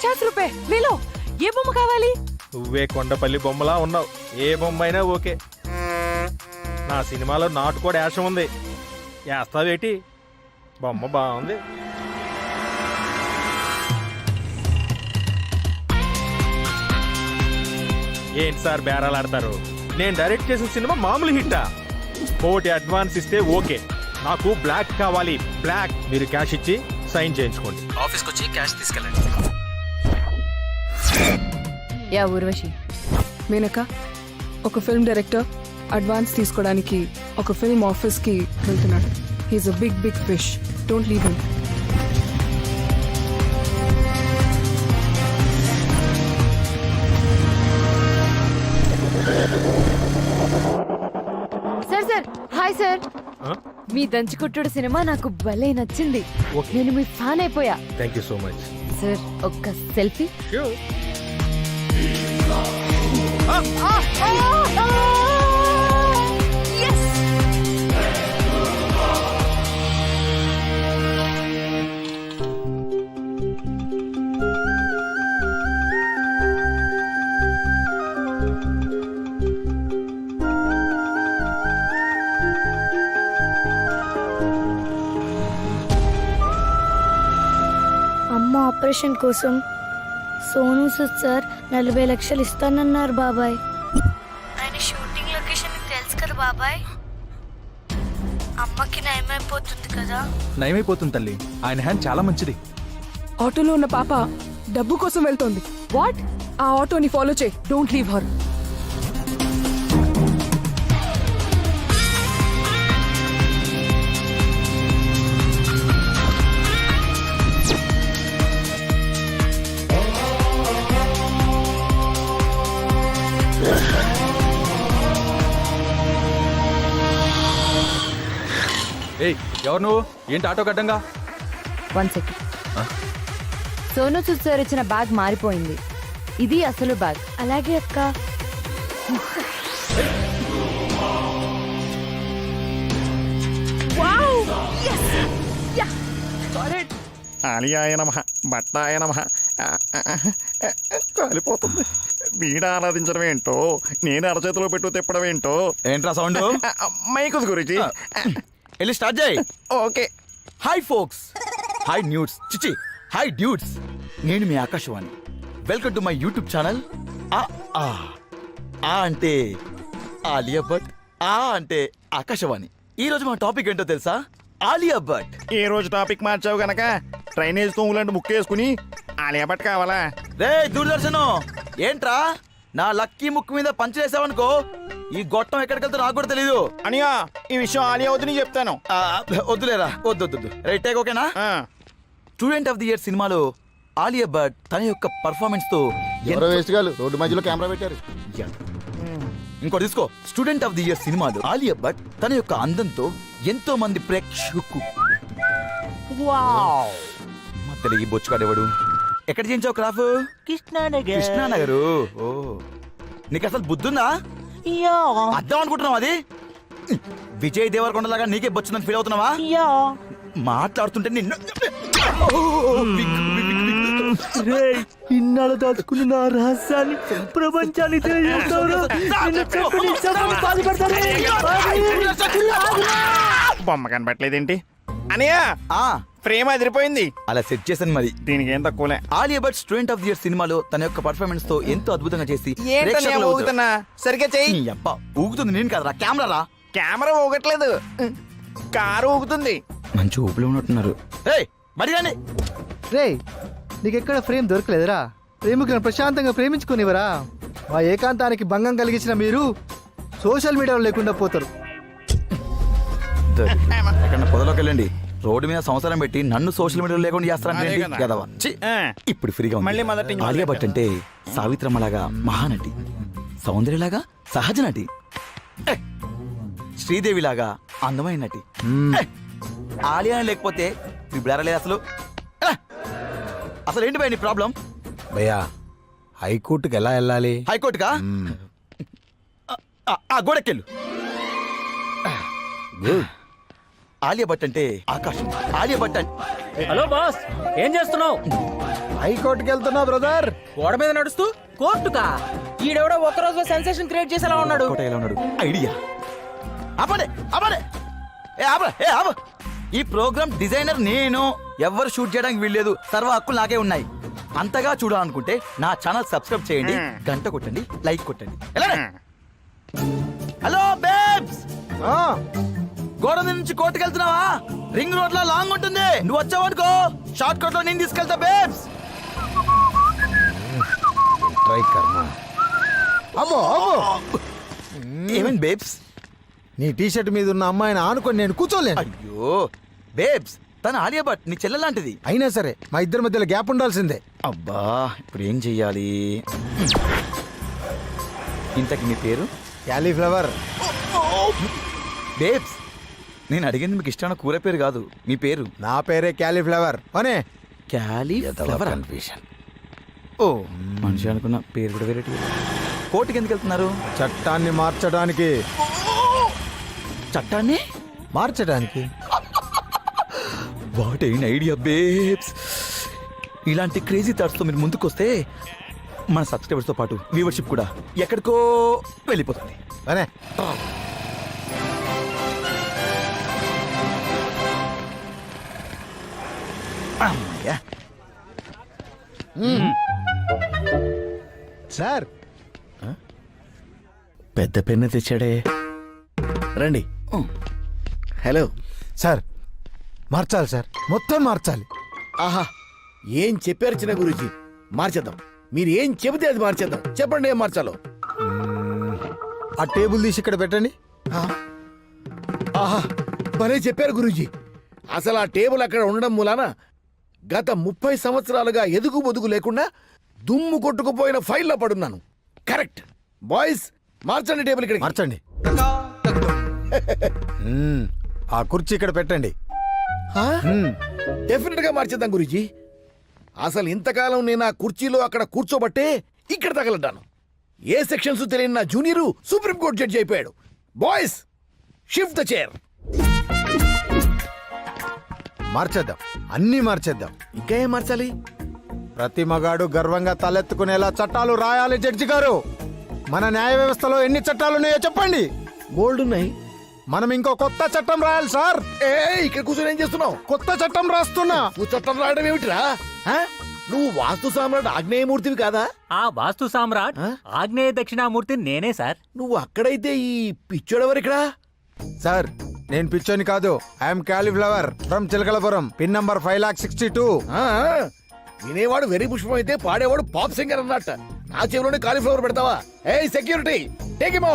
₹50 లేలో. ఏ బొమ్మ కావాలి? నువ్వే కొండపల్లి బొమ్మలా ఉన్నావు. ఏ బొమ్మ అయినా ఓకే. నా సినిమాలో నాటుకోడి యాసం ఉంది. వేస్తావేటి? బొమ్మ బాగుంది. ఏంటి సార్ బేరాలు ఆడతారు? నేను డైరెక్ట్ చేసిన సినిమా మామూలు హిట్టా? కోటి అడ్వాన్స్ ఇస్తే ఓకే. నాకు బ్లాక్ కావాలి, బ్లాక్. మీరు క్యాష్ ఇచ్చి సైన్ చేయించుకోండి. ఆఫీస్కి వచ్చి క్యాష్ తీసుకెళ్ళండి. యా ఊర్వశి. మేనక, ఒక ఫిల్మ్ డైరెక్టర్ అడ్వాన్స్ తీసుకోవడానికి ఒక ఫిల్మ్ ఆఫీస్కి వెళ్తున్నాడు. He's a big fish. Don't leave him. Sir hi sir. మీ దంచుకుట్టుడు సినిమా నాకు భలే నచ్చింది. నేను మీ ఫ్యాన్ అయిపోయా. Thank you so much sir ఒక్క సెల్ఫీ. అమ్మ ఆపరేషన్ కోసం సోను సూద్ సార్ 40 లక్షలు ఇస్తానన్నారు బాబాయ్. ఆయన షూటింగ్ లొకేషన్ తెలుసు కదా బాబాయ్. అమ్మకి నయమైపోతుంది కదా. నయమైపోతుంది తల్లి. ఆయన హ్యాండ్ చాలా మంచిది. ఆటోలో ఉన్న పాప డబ్బు కోసం వెళ్తోంది. వాట్? ఆ ఆటోని ఫాలో చేయి. Don't leave her. ఏయ్, ఎవరు నువ్వు? ఏంటి ఆటో గడ్డంగా? 1 సెకండ్. సోను సూద్ సార్ ఇచ్చిన బ్యాగ్ మారిపోయింది. ఇది అసలు బ్యాగ్. అలాగే అక్క. ఆలియాయ నమః, బట్టాయ నమః. కాలిపోతుంది. వీడ ఆరాధించడం ఏంటో, నేను అరచేతిలో పెట్టు తిప్పడం ఏంటో. ఏంట్రా సౌండ్? మైకుస్ గురించి వెళ్ళి స్టార్ట్ చేయి. ఓకే. హాయ్ ఫోక్స్, హాయ్ న్యూడ్స్, చిచి హాయ్ డ్యూడ్స్. నేను మీ Akashvani. Welcome to my YouTube channel. ఆ అంటే ఆలియా భట్, ఆ అంటే ఆకాశవాణి. ఈ రోజు మా టాపిక్ ఏంటో తెలుసా? ఆలియా భట్. ఈ రోజు టాపిక్ మార్చావు గనక డ్రైనేజ్ తోములాంటి ముక్కు వేసుకుని ఆలియా భట్ కావాలా? రే దూరదర్శన్, ఏంట్రా నా లక్కీ ముక్కు మీద పంచలేసావనుకో, ఈ గొట్టం ఎక్కడికి వెళ్తా నాకు కూడా తెలీదు. అనియా, ఈ విషయం ఆలియా వద్దని చెప్తాను. వద్దులేరా, వద్దు. రైట్ టేక్ ఓకేనా? స్టూడెంట్ ఆఫ్ ది ఇయర్ సినిమాలో ఆలియా భట్ తన యొక్క పర్ఫార్మెన్స్ తో రోడ్డు మధ్యలో కెమెరా పెట్టారు. ఇంకోటి తీసుకో. స్టూడెంట్ ఆఫ్ ది ఇయర్ సినిమాలో ఆలియా భట్ తన యొక్క అందంతో ఎంతో మంది ప్రేక్షకు మధ్యలో ఈ బొచ్చుకాడేవాడు. ఎక్కడ చేయించావు క్రాఫ్? కృష్ణానగర్. ఓ, నీకు అసలు బుద్ధుందా? అర్థం అనుకుంటున్నావు అది? విజయ్ దేవరకొండలాగా నీకే బొచ్చుందని ఫీల్ అవుతున్నావా? మాట్లాడుతుంటే నిన్ను ఇన్నాళ్ళు దాచుకున్న నా రహస్యాన్ని ప్రపంచానికి బొమ్మ కనబట్టలేదేంటి అనియా? ఫ్రేమ్ అదిరిపోయింది. అలా సెట్ చేశాను మరి. దీనికి ఏం తక్కువలే. Alia Bhatt student of the year సినిమాలో తన యొక్క పర్ఫార్మెన్స్ తో ఎంతో అద్భుతంగా చేసి సరిగ్గా చెయ్యి. ఊగుతుంది నేను కదరా, కెమెరా రా. కెమెరా ఊగట్లేదు, కారు ఊగుతుంది. మంచి ఊపిలో ఉన్నట్టున్నారు. రే, నీకెక్కడ ఫ్రేమ్ దొరకలేదురా? ప్రేమికులను ప్రశాంతంగా ప్రేమించుకునివరా? మా ఏకాంతానికి భంగం కలిగించిన మీరు సోషల్ మీడియాలో లేకుండా పోతారు. ఎక్కడ పొదలోకి వెళ్ళండి. రోడ్డు మీద సంవత్సరం పెట్టి నన్ను సోషల్ మీడియాలో లేకుండా చేస్తారంటే గదవా. ఇప్పుడు ఫ్రీగా ఉంది. ఆలియా భట్ అంటే సావిత్రమ్మలాగా మహానటి, సౌందర్యలాగా సహజ నటి, శ్రీదేవిలాగా అందమైన నటి. ఆలియా లేకపోతే లేదు అసలు. అసలు ఏంటి భయ నీ ప్రాబ్లం? భయ్యా, హైకోర్టుకి ఎలా వెళ్ళాలి? హైకోర్టుకా? ఆ గోడకెళ్ళు. ఆలియా భట్ అంటే ఆకాశం. ఆలియా భట్ అంటే హలో బాస్, ఏం చేస్తున్నావు? హైకోర్టుకి వెళ్తున్నా బ్రదర్. గోడ మీద నడుస్తూ కోర్టుకా? ఈడెవడో ఒక్క రోజులో సెన్సేషన్ క్రియేట్ చేసేలా ఉన్నాడు. కోట ఎలా ఉన్నాడు? ఐడియా. ఆపండి ఆపండి. ఆప. ఈ ప్రోగ్రామ్ డిజైనర్ నేను. ఎవ్వరు షూట్ చేయడానికి వీల్లేదు. సర్వ హక్కులు నాకే ఉన్నాయి. అంతగా చూడాలనుకుంటే నా ఛానల్ సబ్స్క్రైబ్ చేయండి, గంట కొట్టండి, లైక్ కొట్టండి. హలో బేబ్స్, గోడ మీద నుంచి కోర్టుకు వెళ్తున్నావా? రింగ్ రోడ్ లో లాంగ్ ఉంటుంది. నువ్వు వచ్చావనుకో షార్ట్ కట్ లో నేను తీసుకెళ్తా బేబ్స్. ట్రై కర్మ. అమ్మో ఏమేం బేబ్స్? నీ టీ షర్ట్ మీద ఉన్న అమ్మాయిని ఆనుకొని నేను కూర్చోలేను. అయ్యో బేబ్స్, తన ఆలియా భట్ నీ చెల్లె లాంటిది. అయినా సరే మా ఇద్దరి మధ్యలో గ్యాప్ ఉండాల్సిందే. అబ్బా ఇప్పుడు ఏం చెయ్యాలి? ఇంతకి మీ పేరు? క్యాలీఫ్లవర్. బేబ్స్, నేను అడిగింది మీకు ఇష్టమైన కూర పేరు కాదు, మీ పేరు. నా పేరే క్యాలీఫ్లవర్. అనే క్యాలీఫ్లవర్. కన్ఫ్యూషన్. ఓ మనిషి అనుకున్న పేరు కూడా వేరే. కోర్టుకి ఎందుకు వెళ్తున్నారు? చట్టాన్ని మార్చడానికి. చట్టాన్ని మార్చడానికి. What an idea babes. ఇలాంటి క్రేజీ థాట్స్ తో మీరు ముందుకొస్తే మన సబ్స్క్రైబర్స్ తో పాటు వ్యూవర్షిప్ కూడా ఎక్కడికో వెళ్ళిపోతుంది. అనే అమ్మయ్యా. సార్, పెద్ద పెన్ను తెచ్చాడే. రండి. హలో సార్ మార్చాలి సార్, మొత్తం మార్చాలి. ఆహా, ఏం చెప్పారు చిన్న గురూజీ? మార్చేద్దాం. మీరు ఏం చెబితే అది మార్చేద్దాం. చెప్పండి ఏం మార్చాలో. ఆ టేబుల్ తీసి ఇక్కడ పెట్టండి. ఆహా, భలే చెప్పారు గురూజీ. అసలు ఆ టేబుల్ అక్కడ ఉండడం మూలాన గత 30 సంవత్సరాలుగా ఎదుగు బొదుగు లేకుండా దుమ్ము కొట్టుకుపోయిన ఫైల్లో పడున్నాను. కరెక్ట్. బాయ్స్, మార్చండి టేబుల్ ఇక్కడ. మార్చండి. ఆ కుర్చీ ఇక్కడ పెట్టండి. డెఫినెట్ గా మార్చేద్దాం గురూజీ. అసలు ఇంతకాలం నేను ఆ కుర్చీలో అక్కడ కూర్చోబట్టే ఇక్కడ తగలడ్డాను. ఏ సెక్షన్స్ తెలియని నా జూనియరు సుప్రీంకోర్టు జడ్జి అయిపోయాడు. Boys, shift the chair. మార్చేద్దాం, అన్నీ మార్చేద్దాం. ఇంకా ఏం మార్చాలి? ప్రతి మగాడు గర్వంగా తలెత్తుకునేలా చట్టాలు రాయాలి. జడ్జి గారు, మన న్యాయ వ్యవస్థలో ఎన్ని చట్టాలు ఉన్నాయో చెప్పండి. బోల్డ్ ఉన్నాయి. మనం ఇంకో కొత్త చట్టం రాయాలి సార్. ఏ ఇక్కడ కూర్చొని ఏం చేస్తున్నావు? కొత్త చట్టం రాస్తున్నా. నువ్వు చట్టం రాయడం ఏమిటిరా? ఆ? నువ్వు వాస్తు సామ్రాట్ ఆగ్నేయమూర్తివి కాదా? ఆ వాస్తు సామ్రాట్ ఆగ్నేయ దక్షిణామూర్తి నేనే సార్. నువ్వు అక్కడైతే ఈ పిచ్చోడెవరు ఇక్కడ? సార్, నేను పిచ్చోని కాదు. I'm cauliflower from Chilakalapuram. Pin number 5,62,000. ఆ, వినేవాడు వెరీ పుష్పం అయితే పాడేవాడు పాప్ సింగర్ అన్నట్ట. నా చెవిలోనే కాలీఫ్లవర్ పెడతావా? ఏ సెక్యూరిటీ, టేక్ హిమ్ అవుట్.